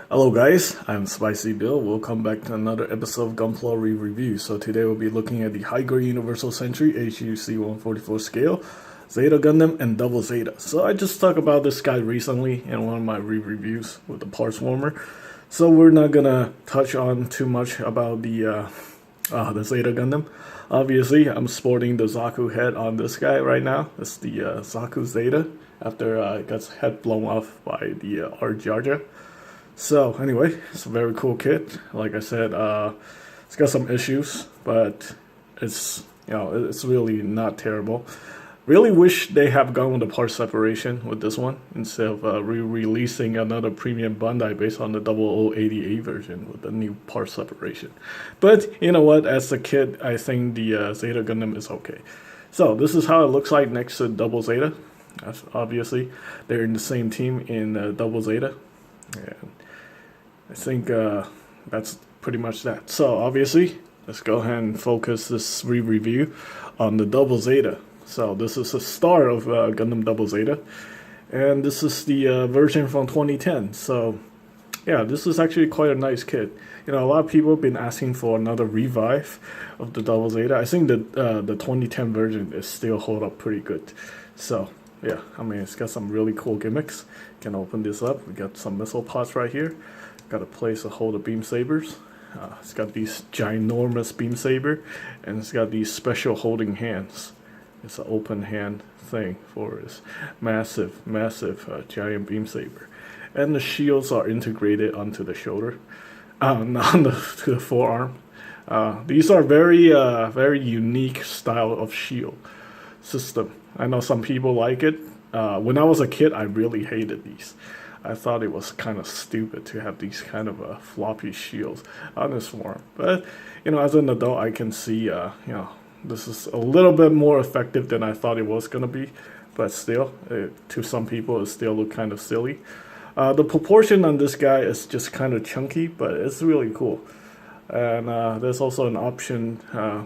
Hello guys, I'm Spicy Bill. Welcome back to another episode of Gunpla review. So today we'll be looking at the High Grade Universal Sentry HGUC 144 scale, Zeta Gundam, and Double Zeta. So I just talked about this guy recently in one of my reviews with the parts warmer. So we're not gonna touch on too much about the Zeta Gundam. Obviously, I'm sporting the Zaku head on this guy right now. It's the Zaku Zeta after it got its head blown off by the Jar Jar. So anyway, it's a very cool kit. Like I said, it's got some issues, but it's really not terrible. Really wish they have gone with the part separation with this one instead of re-releasing another premium Bandai based on the 0088 version with the new part separation. But you know what? As a kit, I think the Zeta Gundam is okay. So this is how it looks like next to Double Zeta. Obviously, they're in the same team in Double Zeta. And I think that's pretty much that. So obviously, let's go ahead and focus this review on the Double Zeta. So this is the start of Gundam Double Zeta, and this is the version from 2010. So yeah, this is actually quite a nice kit. You know, a lot of people have been asking for another revive of the Double Zeta. I think that the 2010 version is still hold up pretty good. So yeah, I mean, it's got some really cool gimmicks. You can open this up. We got some missile pods right here. Got a place to hold the beam sabers. It's got these ginormous beam saber, and it's got these special holding hands. It's an open hand thing for this massive giant beam saber, and the shields are integrated onto the shoulder, not to the forearm. These are very unique style of shield system. I know some people like it. When I was a kid, I really hated these. I thought it was kind of stupid to have these kind of floppy shields on this form. But, you know, as an adult, I can see, this is a little bit more effective than I thought it was going to be. But still, to some people, it still look kind of silly. The proportion on this guy is just kind of chunky, but it's really cool. And there's also an option, a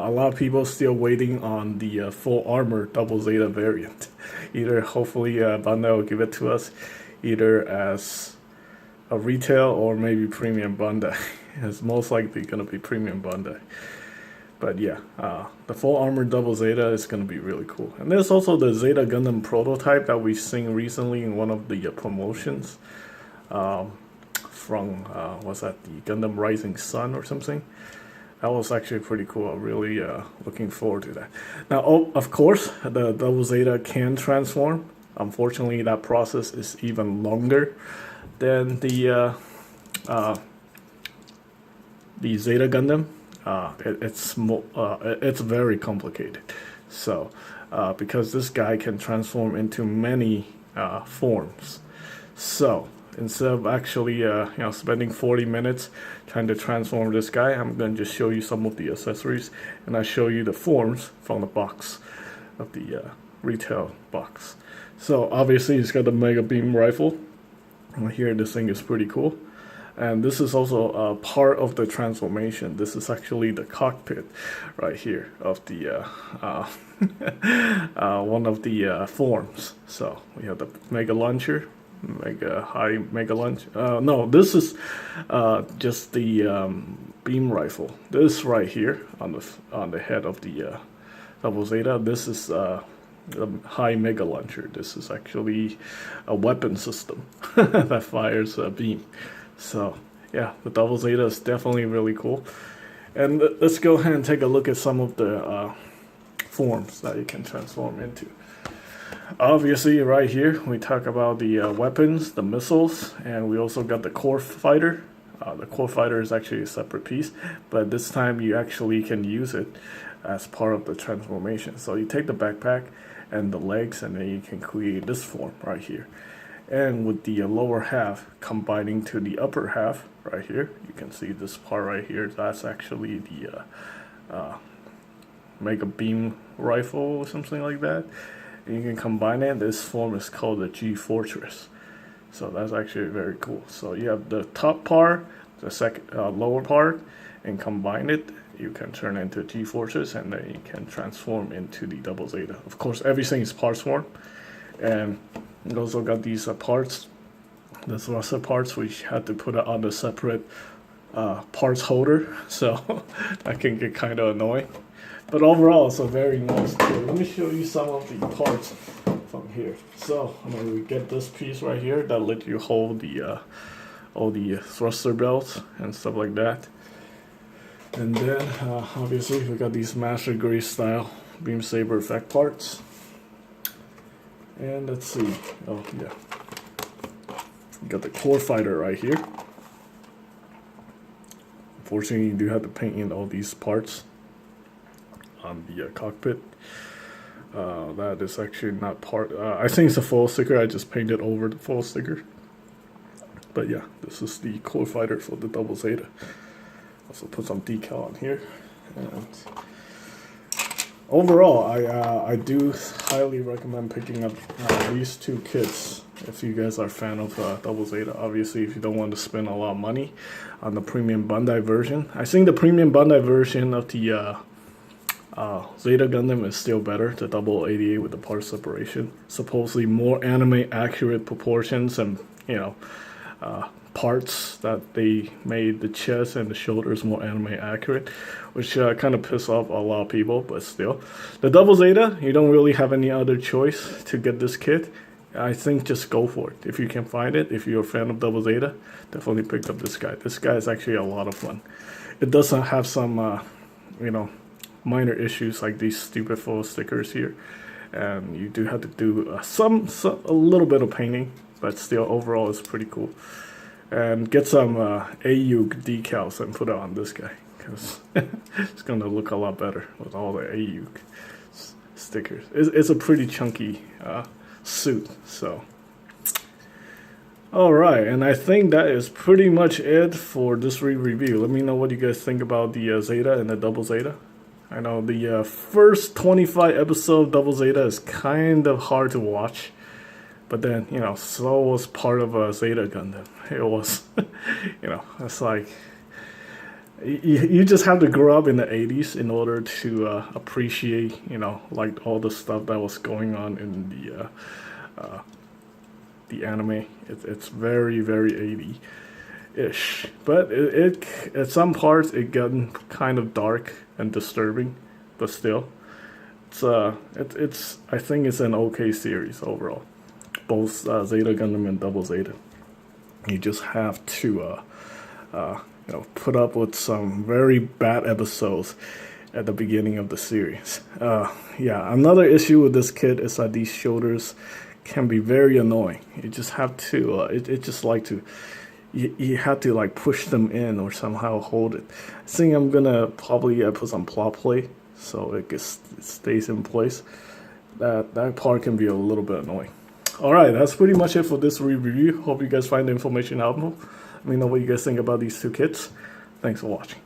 lot of people still waiting on the full armor Double Zeta variant. Either hopefully Bandai will give it to us, either as a retail or maybe premium Bandai. It's most likely going to be premium Bandai. But yeah, the full armor Double Zeta is going to be really cool. And there's also the Zeta Gundam prototype that we've seen recently in one of the promotions from, what's that, the Gundam Rising Sun or something. That was actually pretty cool. I'm really looking forward to that. Now, of course, the Double Zeta can transform. Unfortunately, that process is even longer than the Zeta Gundam. It's very complicated. So, because this guy can transform into many forms, so instead of actually spending 40 minutes trying to transform this guy, I'm going to just show you some of the accessories, and I show you the forms from the box of the retail box. So obviously it's got the Mega Beam Rifle. And here this thing is pretty cool. And this is also part of the transformation. This is actually the cockpit right here of the one of the forms. So we have the Mega Launcher, Mega Launch. No, this is just the beam rifle. This right here on the head of the Double Zeta. This is the high Mega Launcher. This is actually a weapon system that fires a beam. So yeah, the Double Zeta is definitely really cool. And let's go ahead and take a look at some of the forms that you can transform into. Obviously, right here, we talk about the weapons, the missiles, and we also got the core fighter. The core fighter is actually a separate piece, but this time you actually can use it as part of the transformation. So you take the backpack and the legs, and then you can create this form right here. And with the lower half combining to the upper half right here, you can see this part right here. That's actually the Mega Beam Rifle or something like that. And you can combine it. This form is called the G Fortress. So that's actually very cool. So you have the top part, the lower part, and combine it. You can turn into G Fortress, and then you can transform into the Double Zeta. Of course, everything is parts form, and you also got these parts the thruster parts, we had to put it on a separate parts holder, so that can get kind of annoying. But overall, it's a very nice kit. Let me show you some of the parts from here. So we get this piece right here that lets you hold the all the thruster belts and stuff like that. And then obviously we got these master grade style beam saber effect parts. And let's see. Oh yeah, we got the core fighter right here. Unfortunately, you do have to paint in all these parts on the cockpit. That is actually not part. I think it's a full sticker. I just painted over the full sticker. But yeah, this is the core fighter for the double Zeta. Also put some decal on here. And overall, I do highly recommend picking up these two kits if you guys are a fan of double Zeta. Obviously, if you don't want to spend a lot of money on the premium Bandai version. I think the premium Bandai version of the Zeta Gundam is still better, the 0088 with the part separation. Supposedly more anime accurate proportions and, you know, parts that they made the chest and the shoulders more anime accurate, which kind of piss off a lot of people, but still. The double Zeta, you don't really have any other choice to get this kit. I think just go for it. If you can find it, if you're a fan of double Zeta, definitely pick up this guy. This guy is actually a lot of fun. It does have some, you know, minor issues like these stupid full stickers here. And you do have to do a little bit of painting, but still overall it's pretty cool. And get some HGUC decals and put it on this guy, because it's going to look a lot better with all the HGUC stickers. It's a pretty chunky suit, so. Alright, and I think that is pretty much it for this review. Let me know what you guys think about the Zeta and the double Zeta. I know the first 25 episode of double Zeta is kind of hard to watch. But then, you know, so was part of a Zeta Gundam. It was, you know, it's like, you just have to grow up in the 80s in order to appreciate, you know, like all the stuff that was going on in the anime. It's very, very 80-ish. But it at some parts, it got kind of dark and disturbing, but still, it's I think it's an okay series overall. Both Zeta Gundam and double Zeta. You just have to, you know, put up with some very bad episodes at the beginning of the series. Yeah, another issue with this kit is that these shoulders can be very annoying. You just have to, it just like to, you have to like push them in or somehow hold it. I think I'm gonna probably put some plot plate so it stays in place. That part can be a little bit annoying. Alright, that's pretty much it for this review. Hope you guys find the information helpful. Let me know what you guys think about these two kits. Thanks for watching.